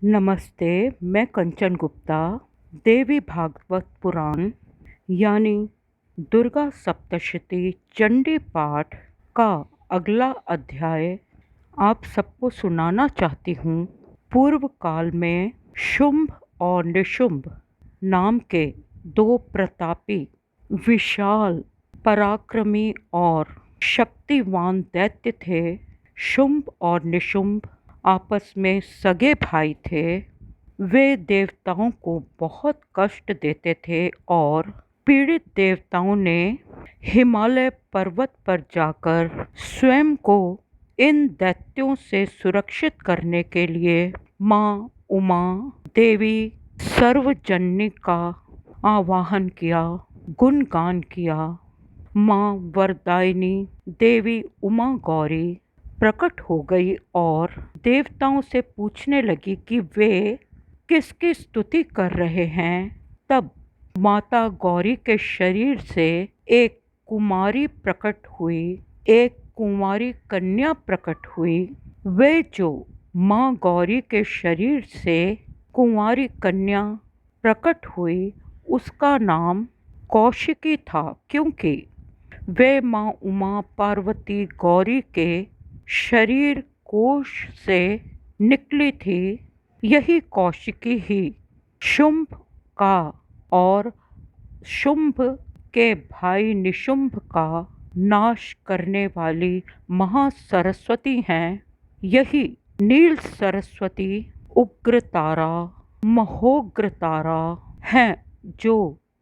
नमस्ते। मैं कंचन गुप्ता देवी भागवत पुराण यानी दुर्गा सप्तशती चंडी पाठ का अगला अध्याय आप सबको सुनाना चाहती हूँ। पूर्व काल में शुंभ और निशुंभ नाम के दो प्रतापी, विशाल, पराक्रमी और शक्तिवान दैत्य थे। शुंभ और निशुंभ आपस में सगे भाई थे। वे देवताओं को बहुत कष्ट देते थे और पीड़ित देवताओं ने हिमालय पर्वत पर जाकर स्वयं को इन दैत्यों से सुरक्षित करने के लिए माँ उमा देवी सर्वजननी का आवाहन किया, गुणगान किया। माँ वरदायिनी देवी उमा गौरी प्रकट हो गई और देवताओं से पूछने लगी कि वे किसकी स्तुति कर रहे हैं। तब माता गौरी के शरीर से एक कुमारी प्रकट हुई, एक कुमारी कन्या प्रकट हुई। वे जो माँ गौरी के शरीर से कुंवारी कन्या प्रकट हुई उसका नाम कौशिकी था, क्योंकि वे माँ उमा पार्वती गौरी के शरीर कोश से निकली थी। यही कौशिकी ही शुंभ का और शुंभ के भाई निशुंभ का नाश करने वाली महासरस्वती हैं। यही नील सरस्वती उग्रतारा, महोग्रतारा हैं, जो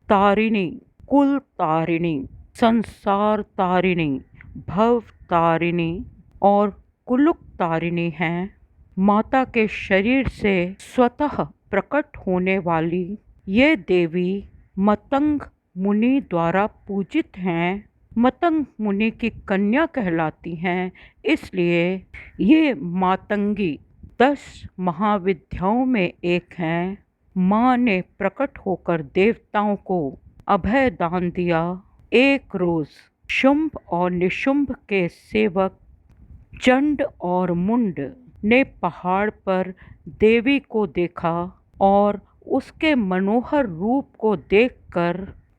तारिणी, कुल तारिणी, संसार तारिणी, भव तारिणी और कुलुक तारिणी हैं। माता के शरीर से स्वतः प्रकट होने वाली ये देवी मतंग मुनि द्वारा पूजित हैं। मतंग मुनि की कन्या कहलाती हैं, इसलिए ये मातंगी 10 महाविद्याओं में एक हैं। माँ ने प्रकट होकर देवताओं को अभय दान दिया। एक रोज शुंभ और निशुंभ के सेवक चंड और मुंड ने पहाड़ पर देवी को देखा और उसके मनोहर रूप को देखकर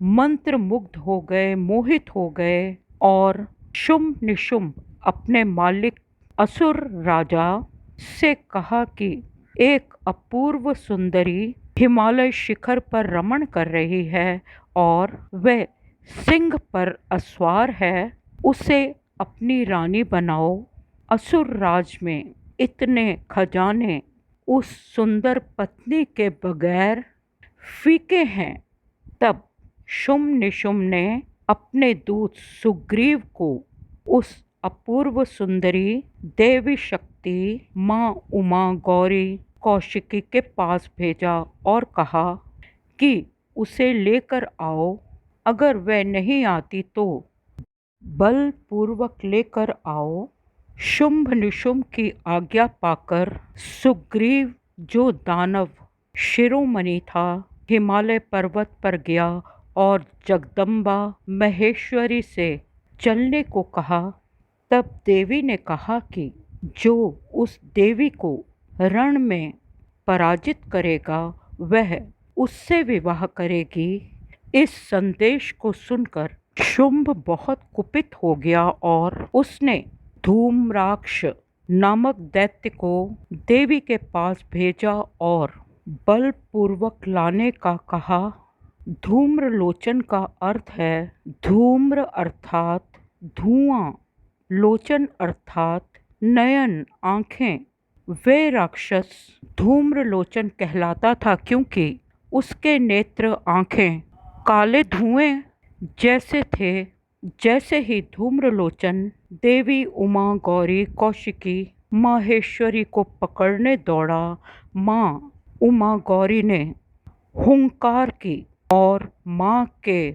मंत्रमुग्ध हो गए, मोहित हो गए और शुंभ निशुंभ अपने मालिक असुर राजा से कहा कि एक अपूर्व सुंदरी हिमालय शिखर पर रमण कर रही है और वह सिंह पर अस्वार है, उसे अपनी रानी बनाओ। असुर राज में इतने खजाने उस सुंदर पत्नी के बगैर फीके हैं। तब शुंभ निशुंभ ने अपने दूत सुग्रीव को उस अपूर्व सुंदरी देवी शक्ति माँ उमा गौरी कौशिकी के पास भेजा और कहा कि उसे लेकर आओ। अगर वह नहीं आती तो बलपूर्वक लेकर आओ। शुंभ निशुंभ की आज्ञा पाकर सुग्रीव, जो दानव शिरोमणि था, हिमालय पर्वत पर गया और जगदम्बा महेश्वरी से चलने को कहा। तब देवी ने कहा कि जो उस देवी को रण में पराजित करेगा वह उससे विवाह करेगी। इस संदेश को सुनकर शुंभ बहुत कुपित हो गया और उसने धूम्राक्ष नामक दैत्य को देवी के पास भेजा और बलपूर्वक लाने का कहा। धूम्रलोचन का अर्थ है धूम्र अर्थात धुआं, लोचन अर्थात नयन, आँखें। वे राक्षस धूम्रलोचन कहलाता था क्योंकि उसके नेत्र, आँखें काले धुएं जैसे थे। जैसे ही धूम्रलोचन देवी उमा गौरी कौशिकी माहेश्वरी को पकड़ने दौड़ा, माँ उमा गौरी ने हुंकार की और माँ के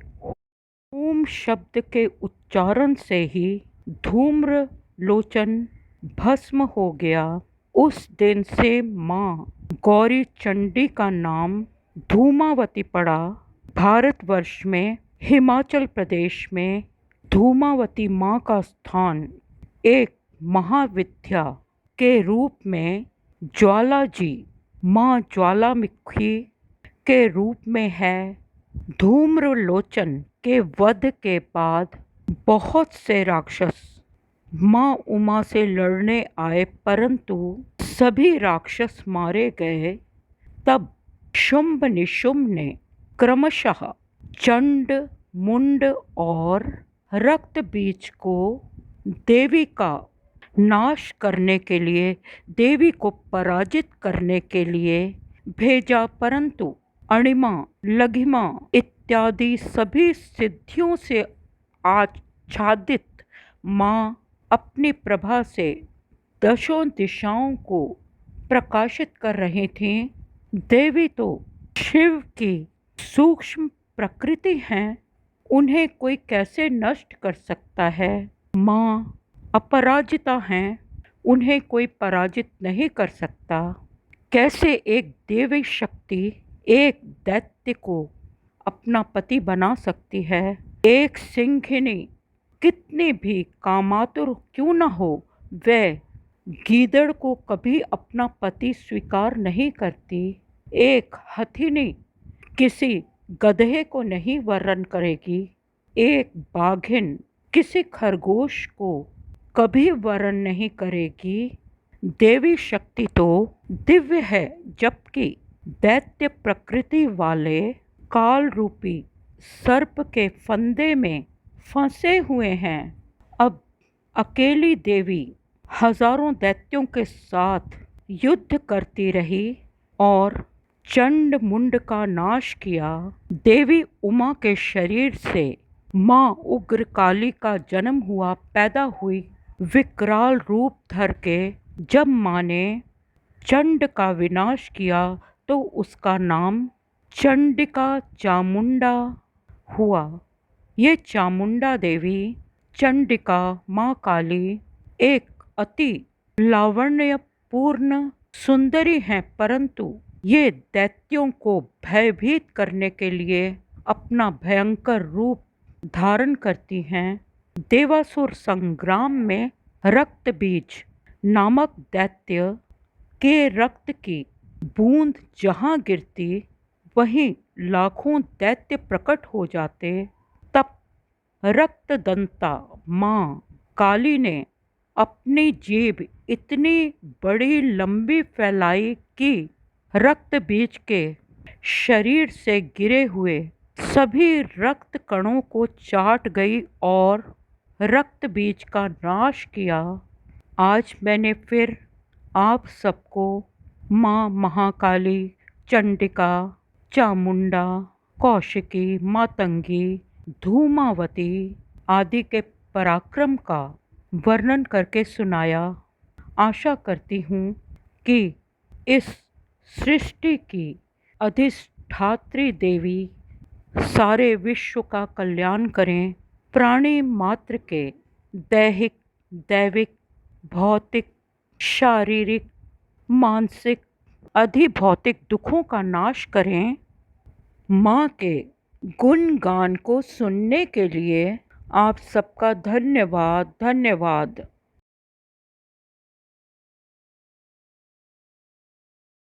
ओम शब्द के उच्चारण से ही धूम्रलोचन भस्म हो गया। उस दिन से माँ गौरी चंडी का नाम धूमावती पड़ा। भारतवर्ष में हिमाचल प्रदेश में धूमावती माँ का स्थान एक महाविद्या के रूप में ज्वाला जी माँ ज्वालामुखी के रूप में है। धूम्रलोचन के वध के बाद बहुत से राक्षस माँ उमा से लड़ने आए, परंतु सभी राक्षस मारे गए। तब शुंभ निशुंभ ने क्रमशः चंड, मुंड और रक्त बीज को देवी का नाश करने के लिए, देवी को पराजित करने के लिए भेजा, परंतु अणिमा, लघिमा इत्यादि सभी सिद्धियों से आच्छादित माँ अपनी प्रभा से दशों दिशाओं को प्रकाशित कर रही थीं। देवी तो शिव की सूक्ष्म प्रकृति हैं, उन्हें कोई कैसे नष्ट कर सकता है। माँ अपराजिता हैं, उन्हें कोई पराजित नहीं कर सकता। कैसे एक देवी शक्ति एक दैत्य को अपना पति बना सकती है। एक सिंहिनी कितनी भी कामातुर क्यों न हो, वह गीदड़ को कभी अपना पति स्वीकार नहीं करती। एक हथिनी किसी गधे को नहीं वरण करेगी। एक बाघिन किसी खरगोश को कभी वरण नहीं करेगी। देवी शक्ति तो दिव्य है, जबकि दैत्य प्रकृति वाले काल रूपी सर्प के फंदे में फंसे हुए हैं। अब अकेली देवी हजारों दैत्यों के साथ युद्ध करती रही और चंड मुंड का नाश किया। देवी उमा के शरीर से माँ उग्रकाली का जन्म हुआ, पैदा हुई। विकराल रूप धर के जब माँ ने चंड का विनाश किया तो उसका नाम चंडिका चामुंडा हुआ। ये चामुंडा देवी, चंडिका माँ काली, एक अति लावण्यपूर्ण सुंदरी हैं, परंतु ये दैत्यों को भयभीत करने के लिए अपना भयंकर रूप धारण करती हैं। देवासुर संग्राम में रक्त बीज नामक दैत्य के रक्त की बूंद जहाँ गिरती, वहीं लाखों दैत्य प्रकट हो जाते। तब रक्तदंता माँ काली ने अपनी जीभ इतनी बड़ी लंबी फैलाई कि रक्त बीज के शरीर से गिरे हुए सभी रक्त कणों को चाट गई और रक्त बीज का नाश किया। आज मैंने फिर आप सबको माँ महाकाली, चंडिका, चामुंडा, कौशिकी, मातंगी, धूमावती आदि के पराक्रम का वर्णन करके सुनाया। आशा करती हूँ कि इस सृष्टि की अधिष्ठात्री देवी सारे विश्व का कल्याण करें। प्राणी मात्र के दैहिक, दैविक, भौतिक, शारीरिक, मानसिक, अधिभौतिक दुखों का नाश करें। माँ के गुणगान को सुनने के लिए आप सबका धन्यवाद। धन्यवाद।